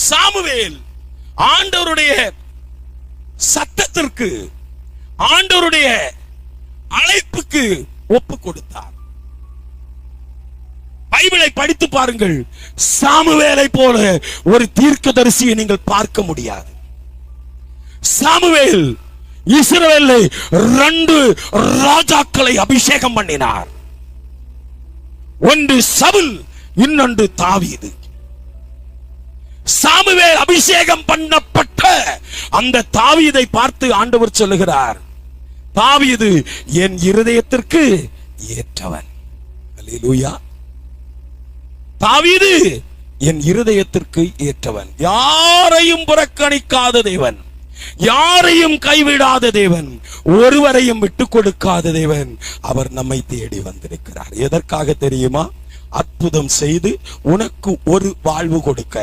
Samuel ஆண்டவருடைய சத்தத்திற்கு, ஆண்டவருடைய அழைப்புக்கு ஒப்பு கொடுத்தார். பைபிளை படித்து பாருங்கள். சாமுவேலை போல ஒரு தீர்க்கதரிசியை நீங்கள் பார்க்க முடியாது. சாமுவேல் இஸ்ரவேலை 2 ராஜாக்களை அபிஷேகம் பண்ணினார். ஒன்று சவுல், இன்னொன்று தாவீது. சாமுவேல் அபிஷேகம் பண்ணப்பட்ட அந்த தாவீதை பார்த்து ஆண்டவர் சொல்லுகிறார், தாவீது என் இருதயத்திற்கு ஏற்றவன். அல்லேலூயா. தாவீது என் இருதயத்திற்கு ஏற்றவன். யாரையும் புறக்கணிக்காத தேவன், யாரையும் கைவிடாத தேவன், ஒருவரையும் விட்டு கொடுக்காத தேவன். அவர் நம்மை தேடி வந்திருக்கிறார். எதற்காக தெரியுமா? அற்புதம் செய்து உனக்கு ஒரு வாழ்வு கொடுக்க.